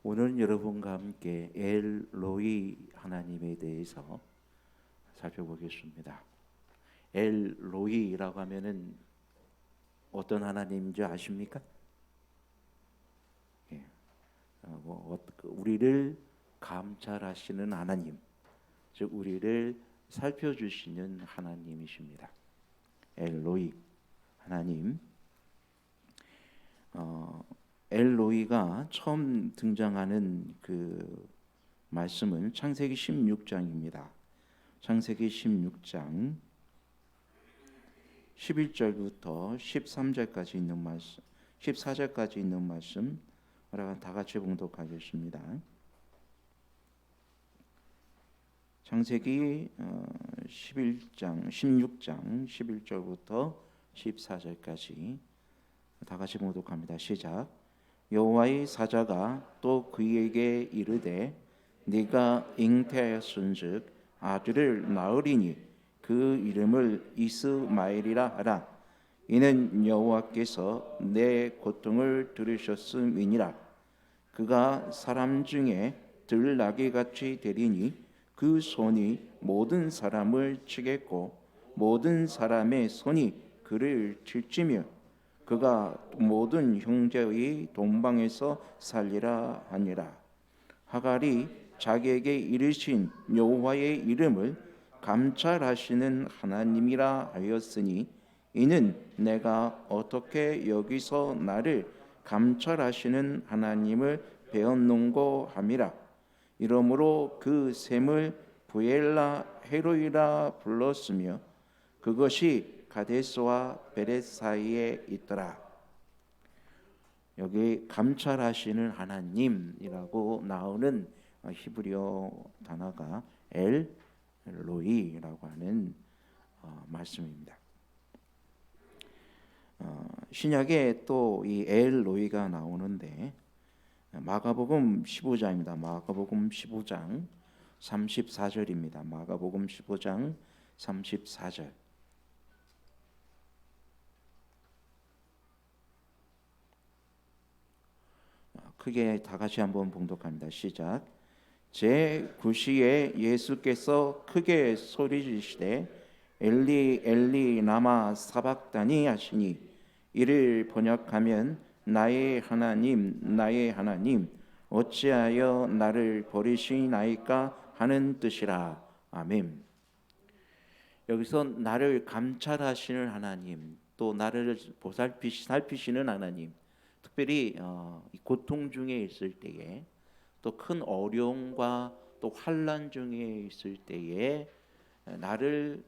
오늘은 여러분과 함께 엘로이 하나님에 대해서 살펴보겠습니다. 엘로이라고 하면은 어떤 하나님인지 아십니까? 예. 우리를 감찰하시는 하나님, 즉 우리를 살펴주시는 하나님이십니다. 엘로이 하나님. 엘로이가 처음 등장하는 그 말씀은 창세기 16장입니다. 창세기 16장 11절부터 13절까지 있는 말씀, 14절까지 있는 말씀, 다 같이 봉독하겠습니다. 창세기 16장 11절부터 14절까지 다 같이 봉독합니다. 시작. 여호와의 사자가 또 그에게 이르되 네가 잉태하였은즉 아들을 낳으리니 그 이름을 이스마엘이라 하라. 이는 여호와께서 내 고통을 들으셨음이니라. 그가 사람 중에 들나귀같이 되리니 그 손이 모든 사람을 치겠고 모든 사람의 손이 그를 칠지며 그가 모든 형제의 동방에서 살리라 하니라. 하갈이 자기에게 이르신 여호와의 이름을 감찰하시는 하나님이라 하였으니 이는 내가 어떻게 여기서 나를 감찰하시는 하나님을 배웠는고 함이라. 이러므로 그 셈을 부엘라 헤로이라 불렀으며 그것이 가데스와 베렛 사이에 있더라. 여기 감찰하시는 하나님이라고 나오는 히브리어 단어가 엘로이라고 하는 말씀입니다. 신약에 또 이 엘로이가 나오는데 마가복음 15장입니다. 마가복음 15장 34절입니다. 마가복음 15장 34절. 크게 다 같이 한번 봉독합니다. 시작. 제9시에 예수께서 크게 소리지시되 엘리 엘리 라마 사박다니 하시니 이를 번역하면 나의 하나님 나의 하나님 어찌하여 나를 버리시나이까 하는 뜻이라. 아멘. 여기서 나를 감찰하시는 하나님, 또 나를 살피시는 하나님, 특별히 고통 중에 있을 때에, 또 큰 어려움과 또 환난 중에 있을 때에 나를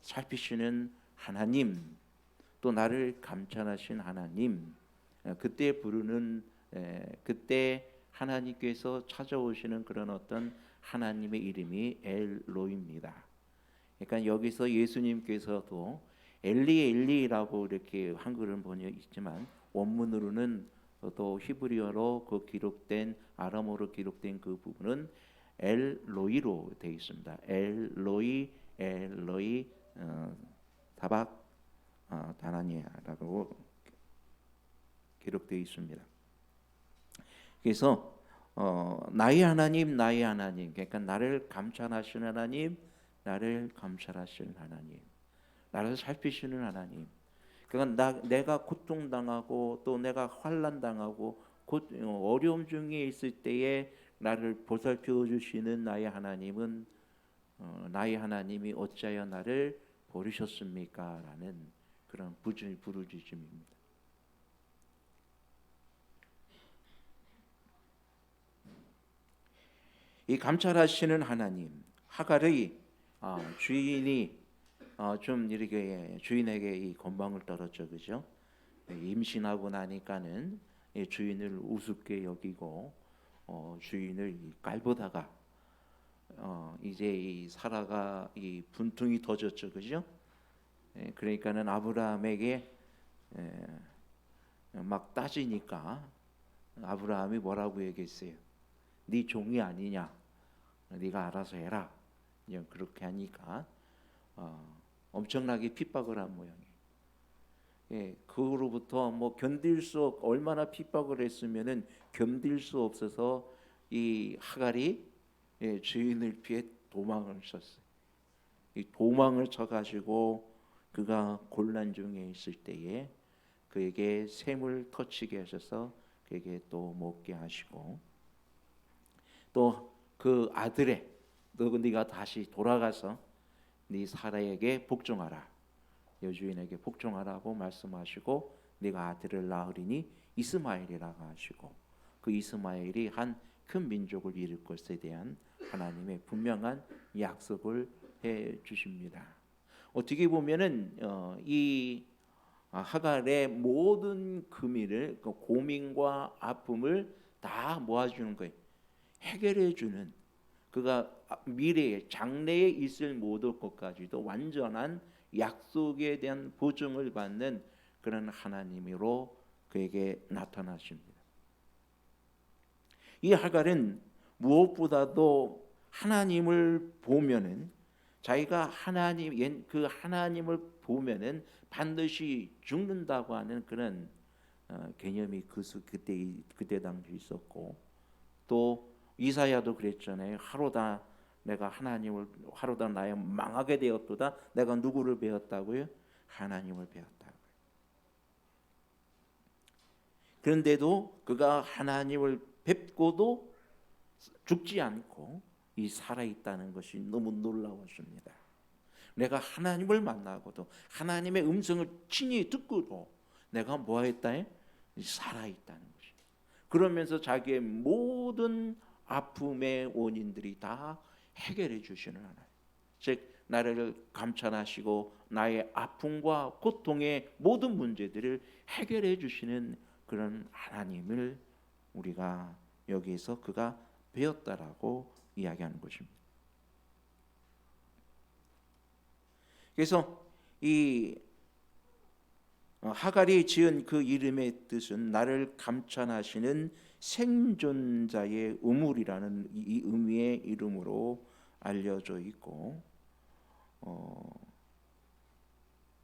살피시는 하나님, 또 나를 감찰하신 하나님, 그때 부르는 그때 하나님께서 찾아오시는 그런 어떤 하나님의 이름이 엘로입니다. 그러니까 여기서 예수님께서도 엘리 엘리라고 이렇게 한글은 번역 있지만 원문으로는 또 히브리어로 그 기록된 아람어로 기록된 그 부분은 엘로이로 되어 있습니다. 엘로이 엘로이 다박 다나니아라고 기록되어 있습니다. 그래서 나의 하나님 나의 하나님, 그러니까 나를 감찰하시는 하나님, 나를 감찰하시는 하나님, 나를 살피시는 하나님. 그러니까 내가 고통당하고 또 내가 환난당하고 어려움 중에 있을 때에 나를 보살펴 주시는 나의 하나님은 나의 하나님이 어찌하여 나를 버리셨습니까? 라는 그런 부르짖음입니다. 이 감찰하시는 하나님, 하갈의 주인이 좀 이렇게 주인에게 이 건방을 떨었죠, 그죠? 임신하고 나니까는 주인을 우습게 여기고 주인을 깔보다가 이제 이 사라가 이 분통이 터졌죠, 그죠? 그러니까는 아브라함에게 막 따지니까 아브라함이 뭐라고 얘기했어요? 네 종이 아니냐? 네가 알아서 해라. 그렇게 하니까 엄청나게 핍박을 한 모양이에요. 그로부터 뭐 견딜 수 얼마나 핍박을 했으면은 견딜 수 없어서 이 하갈이 주인을 피해 도망을 쳤어요. 이 도망을 쳐가지고 그가 곤란 중에 있을 때에 그에게 샘을 터치게 하셔서 그에게 또 먹게 하시고 또 그 아들의 네가 다시 돌아가서 네 사라에게 복종하라 여주인에게 복종하라고 말씀하시고 네가 아들을 낳으리니 이스마엘이라고 하시고 그 이스마엘이 한 큰 민족을 이룰 것에 대한 하나님의 분명한 약속을 해 주십니다. 어떻게 보면은 이 하갈의 모든 금의를 고민과 아픔을 다 모아주는 거예요. 해결해 주는 그가 미래에 장래에 있을 모든 것까지도 완전한 약속에 대한 보증을 받는 그런 하나님으로 그에게 나타나십니다. 이 하갈은 무엇보다도 하나님을 보면은 자기가 그 하나님을 보면은 반드시 죽는다고 하는 그런 개념이 그때 당시 있었고 또 이사야도 그랬잖아요. 하루다 나의 망하게 되었도다. 내가 누구를 배웠다고요? 하나님을 배웠다고요. 그런데도 그가 하나님을 뵙고도 죽지 않고 이 살아 있다는 것이 너무 놀라웠습니다. 내가 하나님을 만나고도 하나님의 음성을 친히 듣고도 내가 뭐했다? 살아 있다는 것이. 그러면서 자기의 모든 아픔의 원인들이 다 해결해 주시는 하나님. 즉 나를 감찰하시고 나의 아픔과 고통의 모든 문제들을 해결해 주시는 그런 하나님을 우리가 여기에서 그가 배웠다라고 이야기하는 것입니다. 그래서 이 하갈이 지은 그 이름의 뜻은 나를 감찰하시는 생존자의 우물이라는 이 의미의 이름으로 알려져 있고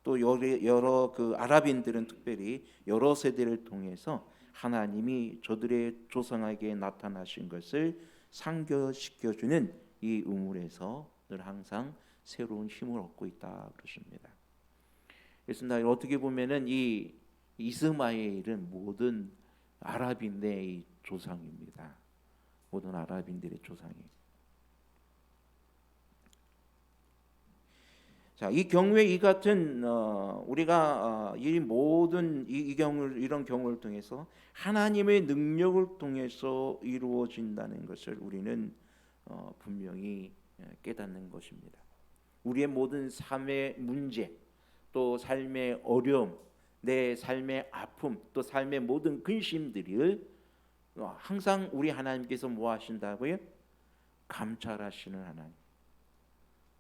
또 여러 그 아랍인들은 특별히 여러 세대를 통해서 하나님이 저들의 조상에게 나타나신 것을 상기시켜주는 이 우물에서 늘 항상 새로운 힘을 얻고 있다 그러십니다. 그래서 어떻게 보면은 이 이스마엘은 모든 아랍인들의 조상입니다. 모든 아랍인들의 조상이. 자, 이 경우에 이 같은 우리가 이 모든 이런 경우를 통해서 하나님의 능력을 통해서 이루어진다는 것을 우리는 분명히 깨닫는 것입니다. 우리의 모든 삶의 문제, 또 삶의 어려움, 내 삶의 아픔, 또 삶의 모든 근심들을 항상 우리 하나님께서 뭐 하신다고요? 감찰하시는 하나님.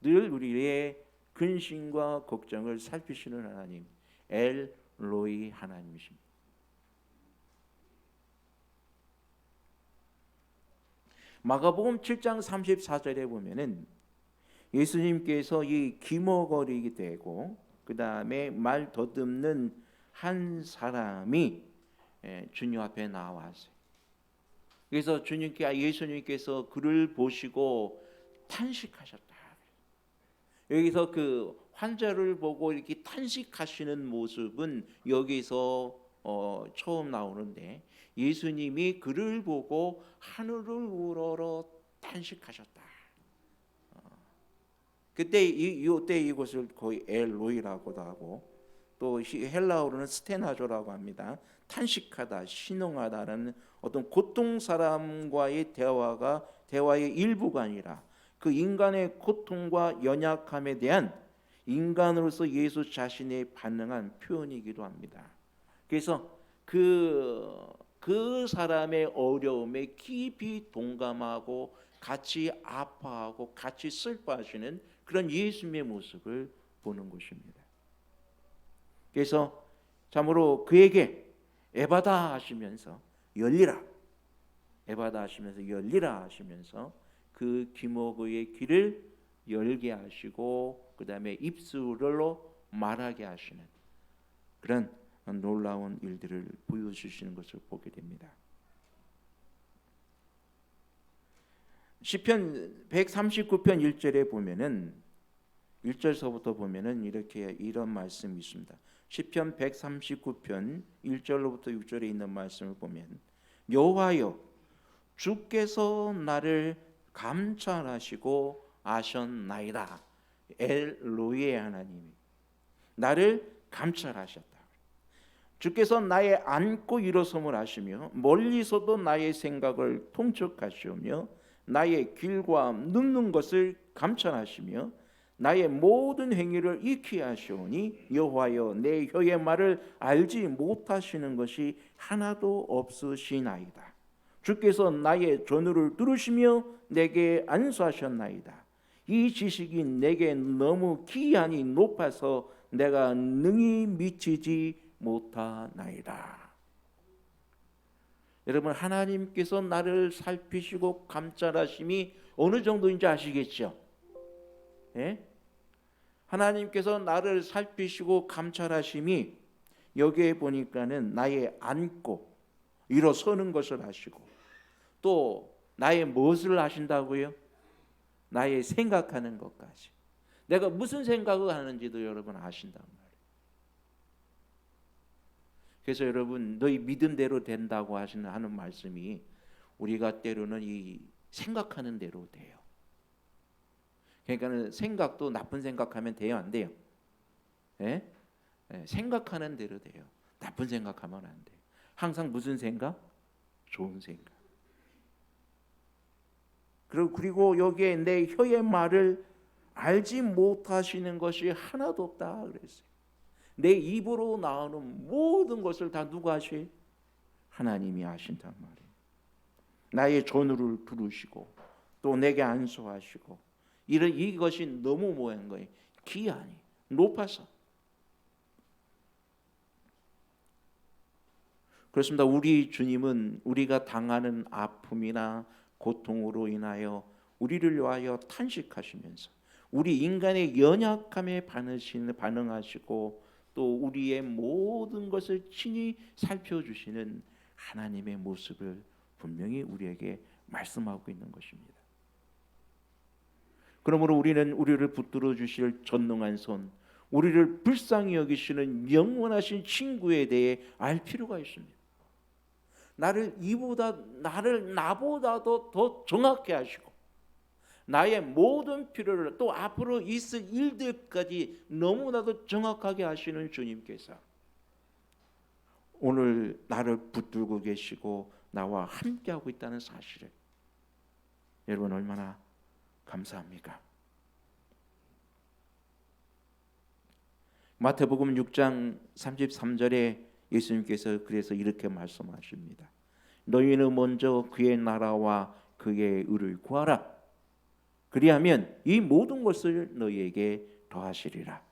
늘 우리의 근심과 걱정을 살피시는 하나님, 엘 로이 하나님이십니다. 마가복음 7장 34절에 보면은 예수님께서 이 기머거리게 되고 그 다음에 말 더듬는 한 사람이 주님 앞에 나왔어요. 그래서 예수님께서 그를 보시고 탄식하셨다. 여기서 그 환자를 보고 이렇게 탄식하시는 모습은 여기서 처음 나오는데 예수님이 그를 보고 하늘을 우러러 탄식하셨다. 그때 이곳을 거의 엘로이라고도 하고 또 헬라어로는 스테나조라고 합니다. 탄식하다, 신음하다는 어떤 고통 사람과의 대화의 일부가 아니라 그 인간의 고통과 연약함에 대한 인간으로서 예수 자신의 반응한 표현이기도 합니다. 그래서 그 사람의 어려움에 깊이 동감하고 같이 아파하고 같이 슬퍼하시는 그런 예수님의 모습을 보는 것입니다. 그래서 참으로 그에게 에바다 하시면서 열리라, 에바다 하시면서 열리라 하시면서 그 기목의 귀를 열게 하시고 그 다음에 입술로 말하게 하시는 그런 놀라운 일들을 보여주시는 것을 보게 됩니다. 시편 139편 1절에 보면은 1절서부터 보면은 이런 말씀이 있습니다. 시편 139편 1절로부터 6절에 있는 말씀을 보면 여호와여 주께서 나를 감찰하시고 아셨나이다. 엘로의 하나님이 나를 감찰하셨다. 주께서 나의 앉고 일어섬을 아시며 멀리서도 나의 생각을 통촉하시오며 나의 길과 눕는 것을 감찰하시며 나의 모든 행위를 익히 하시오니 여호와여 내 혀의 말을 알지 못하시는 것이 하나도 없으시나이다. 주께서 나의 전우를 들으시며 내게 안수하셨나이다. 이 지식이 내게 너무 기한이 높아서 내가 능히 미치지 못하나이다. 여러분, 하나님께서 나를 살피시고 감찰하심이 어느 정도인지 아시겠죠? 예? 하나님께서 나를 살피시고 감찰하심이 여기에 보니까는 나의 앉고 일어서는 것을 아시고 또 나의 무엇을 아신다고요? 나의 생각하는 것까지. 내가 무슨 생각을 하는지도 여러분 아신단 말이에요. 그래서 여러분 너희 믿음대로 된다고 하는 말씀이 우리가 때로는 이 생각하는 대로 돼요. 그러니까 생각도 나쁜 생각하면 돼요, 안 돼요? 예? 생각하는 대로 돼요. 나쁜 생각하면 안 돼요. 항상 무슨 생각? 좋은 생각. 그리고 여기에 내 혀의 말을 알지 못하시는 것이 하나도 없다 그랬어요. 내 입으로 나오는 모든 것을 다 누가 하시? 하나님이 하신단 말이에요. 나의 전우를 부르시고 또 내게 안수하시고 이것이 너무 뭐한 거예요? 기한이 높아서. 그렇습니다. 우리 주님은 우리가 당하는 아픔이나 고통으로 인하여 우리를 위하여 탄식하시면서 우리 인간의 연약함에 반응하시고 또 우리의 모든 것을 친히 살펴주시는 하나님의 모습을 분명히 우리에게 말씀하고 있는 것입니다. 그러므로 우리는 우리를 붙들어 주실 전능한 손, 우리를 불쌍히 여기시는 영원하신 친구에 대해 알 필요가 있습니다. 나보다도 더 정확히 하시고 나의 모든 필요를 또 앞으로 있을 일들까지 너무나도 정확하게 하시는 주님께서 오늘 나를 붙들고 계시고 나와 함께하고 있다는 사실을 여러분 얼마나 감사합니까? 마태복음 6장 33절에 예수님께서 그래서 이렇게 말씀하십니다. 너희는 먼저 그의 나라와 그의 의를 구하라. 그리하면 이 모든 것을 너희에게 더하시리라.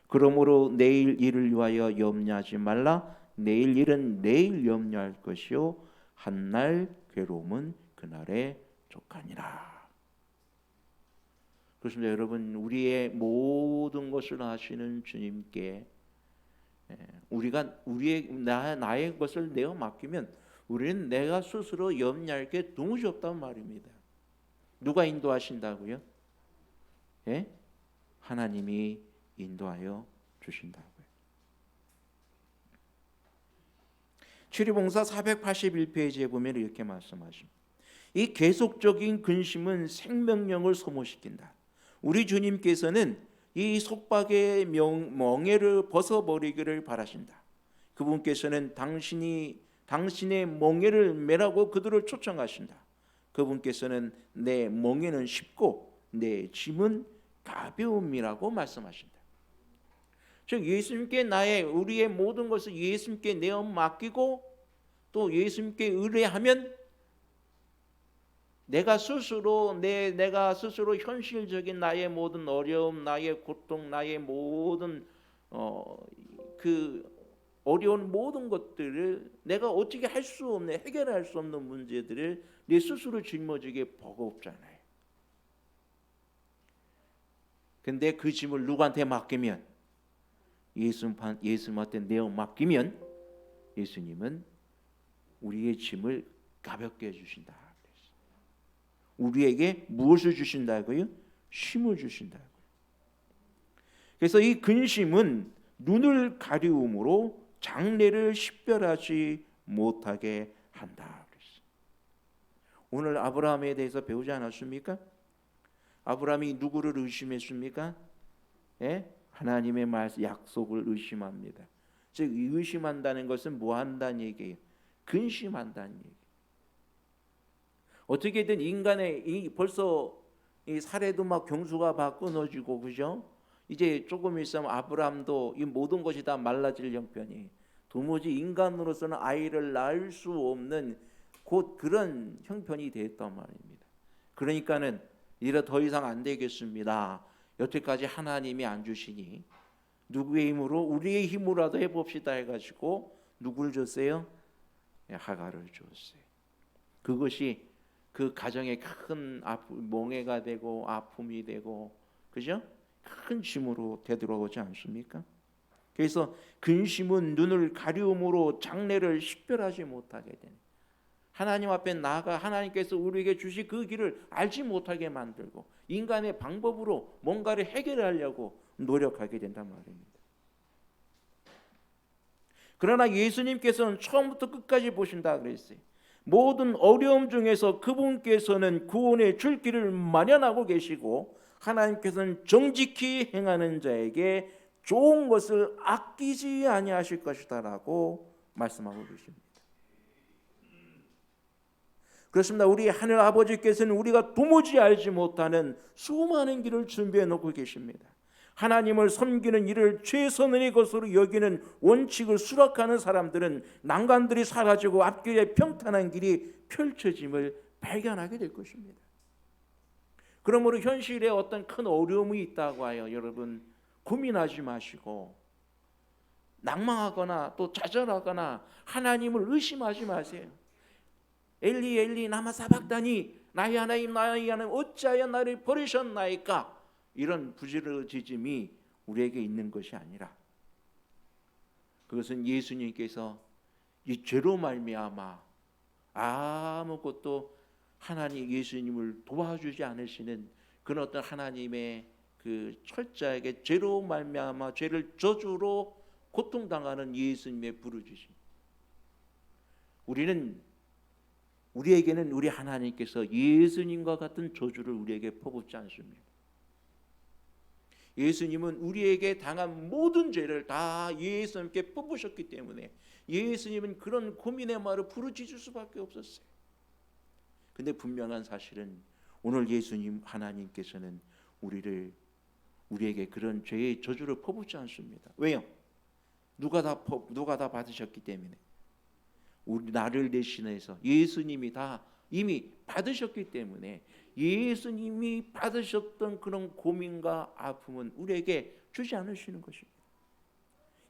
그러므로 내일 일을 위하여 염려하지 말라. 내일 일은 내일 염려할 것이요 한날 괴로움은 그날에 족하니라. 그렇습니다. 여러분, 우리의 모든 것을 하시는 주님께 우리가 나의 것을 내어 맡기면 우리는 내가 스스로 염려할 게 도무지 없단 말입니다. 누가 인도하신다고요? 예? 하나님이 인도하여 주신다고요. 치리봉사 481페이지에 보면 이렇게 말씀하십니다. 이 계속적인 근심은 생명력을 소모시킨다. 우리 주님께서는 이 속박의 멍에를 벗어버리기를 바라신다. 그분께서는 당신의 멍에를 매라고 그들을 초청하신다. 그분께서는 내 멍에는 쉽고 내 짐은 가벼움이라고 말씀하신다. 즉 예수님께 우리의 모든 것을 예수님께 내어 맡기고 또 예수님께 의뢰하면 내가 스스로 현실적인 나의 모든 어려움, 나의 고통, 나의 모든 그 어려운 모든 것들을 내가 어떻게 할 수 없는, 해결할 수 없는 문제들을 내 스스로 짊어지기 버겁잖아요. 근데 그 짐을 누구한테 맡기면 예수님한테 내어 맡기면 예수님은 우리의 짐을 가볍게 해주신다. 우리에게 무엇을 주신다고요? 쉼을 주신다고요. 그래서 이 근심은 눈을 가리움으로 장래를 식별하지 못하게 한다. 오늘 아브라함에 대해서 배우지 않았습니까? 아브라함이 누구를 의심했습니까? 예? 하나님의 약속을 의심합니다. 즉 의심한다는 것은 뭐 한다는 얘기예요? 근심한다는 얘기예요. 어떻게든 인간의 벌써 이 사례도 막 경수가 막 끊어지고, 그죠? 이제 조금 있으면 아브라함도 이 모든 것이 다 말라질 형편이, 도무지 인간으로서는 아이를 낳을 수 없는 곧 그런 형편이 됐단 말입니다. 그러니까는 이래 더 이상 안 되겠습니다. 여태까지 하나님이 안 주시니 누구의 힘으로, 우리의 힘으로라도 해봅시다 해가지고 누굴 줬어요? 하갈을 줬어요. 그것이 그 가정에 큰 몽해가 되고 아픔이 되고, 그죠? 큰 짐으로 되돌아오지 않습니까? 그래서 근심은 눈을 가리움으로 장래를 식별하지 못하게 되는, 하나님 앞에 나아가 하나님께서 우리에게 주신 그 길을 알지 못하게 만들고 인간의 방법으로 뭔가를 해결하려고 노력하게 된단 말입니다. 그러나 예수님께서는 처음부터 끝까지 보신다 그랬어요. 모든 어려움 중에서 그분께서는 구원의 줄 길을 마련하고 계시고, 하나님께서는 정직히 행하는 자에게 좋은 것을 아끼지 아니하실 것이다라고 말씀하고 계십니다. 그렇습니다. 우리 하늘 아버지께서는 우리가 도무지 알지 못하는 수많은 길을 준비해 놓고 계십니다. 하나님을 섬기는 일을 최선의 것으로 여기는 원칙을 수락하는 사람들은 난관들이 사라지고 앞길에 평탄한 길이 펼쳐짐을 발견하게 될 것입니다. 그러므로 현실에 어떤 큰 어려움이 있다고 하여 여러분 고민하지 마시고 낭망하거나 또 좌절하거나 하나님을 의심하지 마세요. 엘리 엘리 라마 사박다니, 나의 하나님 나의 하나님 어찌하여 나를 버리셨나이까, 이런 부지런지짐이 우리에게 있는 것이 아니라, 그것은 예수님께서 이 죄로 말미암아 아무것도 하나님 예수님을 도와주지 않으시는 그런 어떤 하나님의 그 철저하게 죄로 말미암아 죄를 저주로 고통당하는 예수님의 부르짖음. 우리에게는 우리 하나님께서 예수님과 같은 저주를 우리에게 퍼붓지 않습니다. 예수님은 우리에게 당한 모든 죄를 다 예수님께 퍼부으셨기 때문에 예수님은 그런 고민의 말을 부르짖을 수밖에 없었어요. 근데 분명한 사실은 오늘 예수님 하나님께서는 우리에게 그런 죄의 저주를 퍼붓지 않습니다. 왜요? 누가 다 받으셨기 때문에. 우리 나를 대신해서 예수님이 다 이미 받으셨기 때문에 예수님이 받으셨던 그런 고민과 아픔은 우리에게 주지 않으시는 것입니다.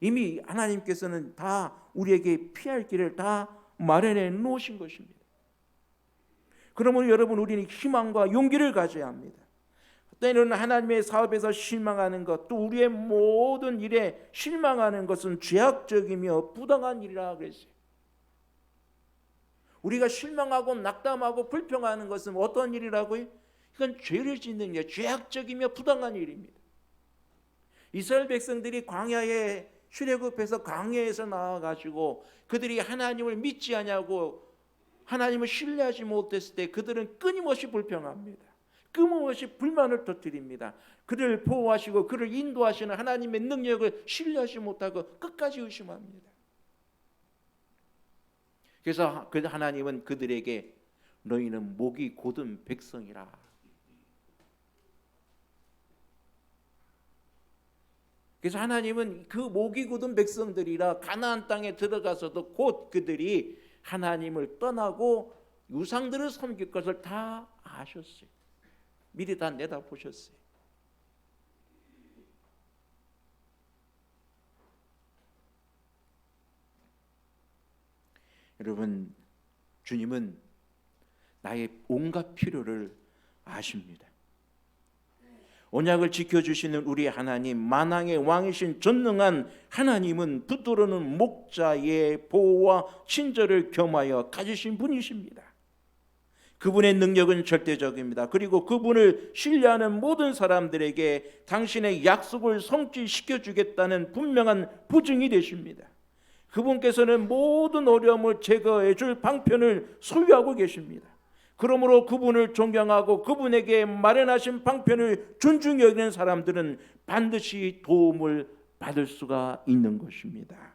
이미 하나님께서는 다 우리에게 피할 길을 다 마련해 놓으신 것입니다. 그러므로 여러분, 우리는 희망과 용기를 가져야 합니다. 때로는 하나님의 사업에서 실망하는 것, 또 우리의 모든 일에 실망하는 것은 죄악적이며 부당한 일이라 그랬어요. 우리가 실망하고 낙담하고 불평하는 것은 어떤 일이라고요? 이건 죄를 짓는 게 죄악적이며 부당한 일입니다. 이스라엘 백성들이 광야에 출애굽해서 광야에서 나와가지고 그들이 하나님을 믿지 않냐고, 하나님을 신뢰하지 못했을 때 그들은 끊임없이 불평합니다. 끊임없이 불만을 터뜨립니다. 그를 보호하시고 그를 인도하시는 하나님의 능력을 신뢰하지 못하고 끝까지 의심합니다. 그래서 하나님은 그들에게 너희는 목이 곧은 백성이라. 그래서 하나님은 그 목이 곧은 백성들이라 가나안 땅에 들어가서도 곧 그들이 하나님을 떠나고 우상들을 섬길 것을 다 아셨어요. 미리 다 내다보셨어요. 여러분, 주님은 나의 온갖 필요를 아십니다. 언약을 지켜주시는 우리 하나님, 만왕의 왕이신 전능한 하나님은 붙들어는 목자의 보호와 친절을 겸하여 가지신 분이십니다. 그분의 능력은 절대적입니다. 그리고 그분을 신뢰하는 모든 사람들에게 당신의 약속을 성취시켜 주겠다는 분명한 보증이 되십니다. 그분께서는 모든 어려움을 제거해 줄 방편을 소유하고 계십니다. 그러므로 그분을 존경하고 그분에게 마련하신 방편을 존중히 여기는 사람들은 반드시 도움을 받을 수가 있는 것입니다.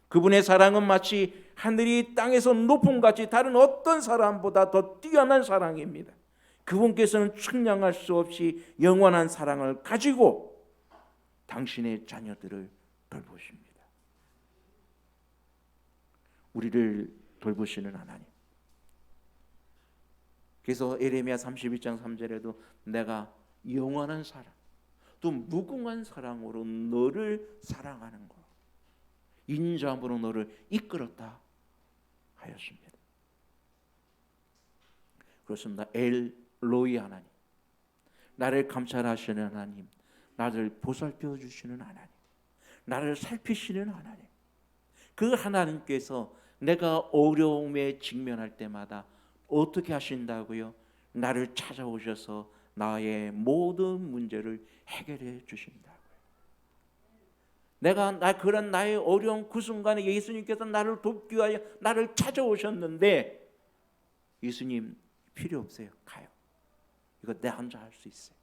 그분의 사랑은 마치 하늘이 땅에서 높음 같이 다른 어떤 사람보다 더 뛰어난 사랑입니다. 그분께서는 측량할 수 없이 영원한 사랑을 가지고 당신의 자녀들을 돌보십니다. 우리를 돌보시는 하나님. 그래서 에레미야 31장 3절에도 내가 영원한 사랑 또 무궁한 사랑으로 너를 사랑하는 것, 인자함으로 너를 이끌었다 하였습니다. 그렇습니다. 엘로이 하나님, 나를 감찰하시는 하나님, 나를 보살펴 주시는 하나님, 나를 살피시는 하나님, 그 하나님께서 내가 어려움에 직면할 때마다 어떻게 하신다고요? 나를 찾아오셔서 나의 모든 문제를 해결해 주신다고요. 그런 나의 어려운 그 순간에 예수님께서 나를 돕기 위하여 나를 찾아오셨는데, 예수님 필요 없어요. 가요. 이거 내 혼자 할 수 있어요.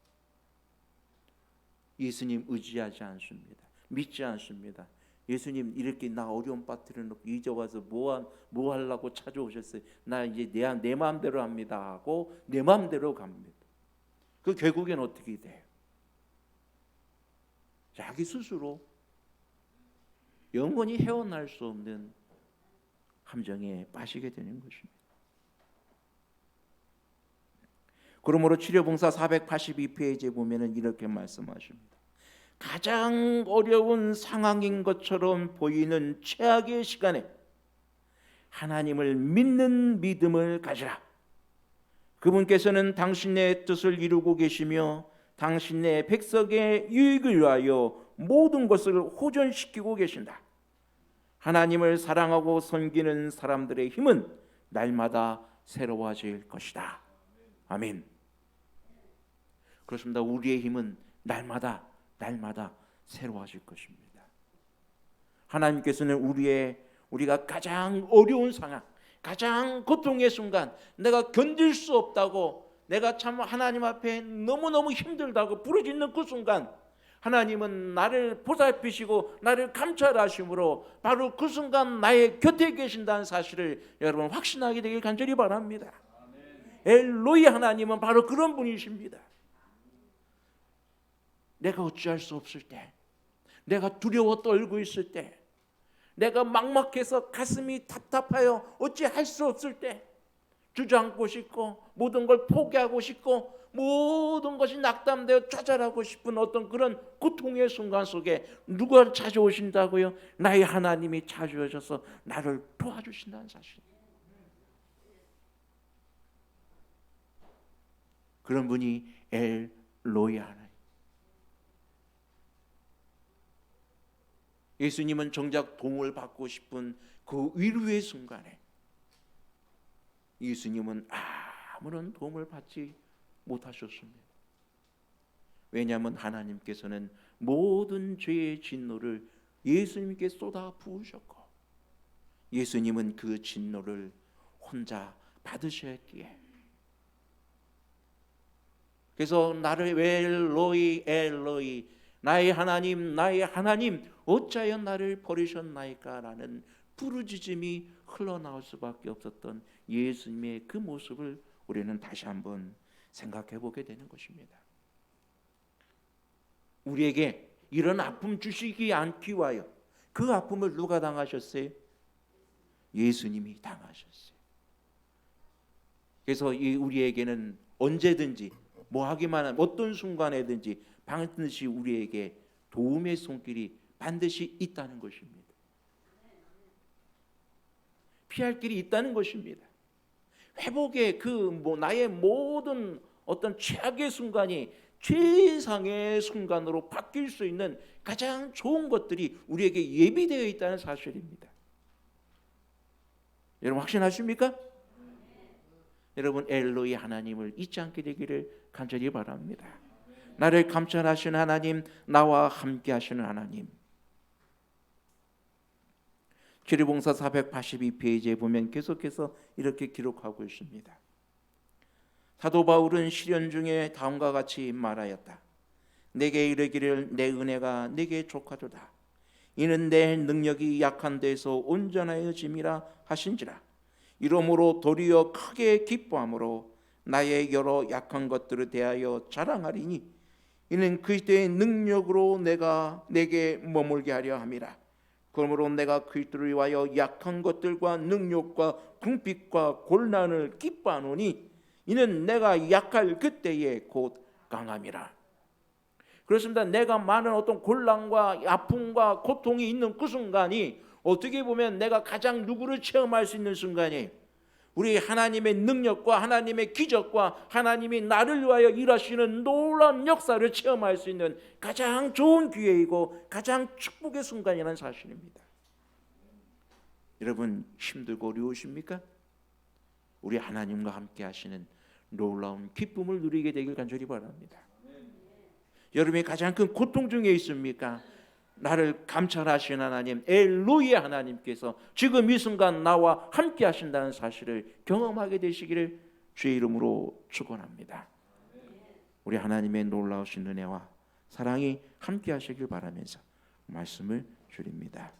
예수님 의지하지 않습니다. 믿지 않습니다. 예수님 이렇게 나 어려운 빠뜨려 놓고 이제 와서 뭐 하려고 찾아오셨어요? 나 이제 내 마음대로 합니다 하고 내 마음대로 갑니다. 그 결국엔 어떻게 돼요? 자기 스스로 영원히 헤어날 수 없는 함정에 빠지게 되는 것입니다. 그러므로 치료봉사 482페이지에 보면은 이렇게 말씀하십니다. 가장 어려운 상황인 것처럼 보이는 최악의 시간에 하나님을 믿는 믿음을 가지라. 그분께서는 당신의 뜻을 이루고 계시며 당신의 백성의 유익을 위하여 모든 것을 호전시키고 계신다. 하나님을 사랑하고 섬기는 사람들의 힘은 날마다 새로워질 것이다. 아멘. 그렇습니다. 우리의 힘은 날마다 새로워질 것입니다. 하나님께서는 우리가 가장 어려운 상황, 가장 고통의 순간, 내가 견딜 수 없다고, 내가 참 하나님 앞에 너무너무 힘들다고 부르짖는 그 순간, 하나님은 나를 보살피시고 나를 감찰하심으로 바로 그 순간 나의 곁에 계신다는 사실을 여러분 확신하게 되길 간절히 바랍니다. 엘로이 하나님은 바로 그런 분이십니다. 내가 어찌할 수 없을 때, 내가 두려워 떨고 있을 때, 내가 막막해서 가슴이 답답하여 어찌할 수 없을 때, 주저앉고 싶고 모든 걸 포기하고 싶고 모든 것이 낙담되어 좌절하고 싶은 어떤 그런 고통의 순간 속에 누가 찾아오신다고요? 나의 하나님이 찾아오셔서 나를 도와주신다는 사실. 그런 분이 엘로이 하나님. 예수님은 정작 도움을 받고 싶은 그 위로의 순간에 예수님은 아무런 도움을 받지 못하셨습니다. 왜냐하면 하나님께서는 모든 죄의 진노를 예수님께 쏟아 부으셨고 예수님은 그 진노를 혼자 받으셨기에, 그래서 나를 엘로이 엘로이 나의 하나님 어찌하여 나를 버리셨나이까 라는 부르짖음이 흘러나올 수밖에 없었던 예수님의 그 모습을 우리는 다시 한번 생각해 보게 되는 것입니다. 우리에게 이런 아픔 주시기 않기 위하여 그 아픔을 누가 당하셨어요? 예수님이 당하셨어요. 그래서 우리에게는 언제든지 뭐 하기만 하면 어떤 순간에든지 반드시 우리에게 도움의 손길이 반드시 있다는 것입니다. 피할 길이 있다는 것입니다. 회복의 나의 모든 어떤 최악의 순간이 최상의 순간으로 바뀔 수 있는 가장 좋은 것들이 우리에게 예비되어 있다는 사실입니다. 여러분 확신하십니까? 여러분 엘로이 하나님을 잊지 않게 되기를 간절히 바랍니다. 나를 감찰하시는 하나님, 나와 함께 하시는 하나님. 기리봉사 482페이지에 보면 계속해서 이렇게 기록하고 있습니다. 사도 바울은 시련 중에 다음과 같이 말하였다. 내게 이르기를 내 은혜가 내게 족하도다. 이는 내 능력이 약한 데서 온전하여짐이라 하신지라. 이러므로 도리어 크게 기뻐함으로 나의 여러 약한 것들을 대하여 자랑하리니 이는 그리스도의 능력으로 내게 머물게 하려 함이라. 그러므로 내가 그리스도를 위하여 약한 것들과 능력과 궁핍과 곤란을 기뻐하노니 이는 내가 약할 그때에 곧 강함이라. 그렇습니다. 내가 많은 어떤 곤란과 아픔과 고통이 있는 그 순간이 어떻게 보면 내가 가장 누구를 체험할 수 있는 순간이에요. 우리 하나님의 능력과 하나님의 기적과 하나님이 나를 위하여 일하시는 놀라운 역사를 체험할 수 있는 가장 좋은 기회이고 가장 축복의 순간이라는 사실입니다. 여러분 힘들고 어려우십니까? 우리 하나님과 함께 하시는 놀라운 기쁨을 누리게 되길 간절히 바랍니다. 여러분이 가장 큰 고통 중에 있습니까? 나를 감찰하시는 하나님 엘로이 하나님께서 지금 이 순간 나와 함께 하신다는 사실을 경험하게 되시기를 주의 이름으로 축원합니다. 우리 하나님의 놀라우신 은혜와 사랑이 함께 하시길 바라면서 말씀을 드립니다.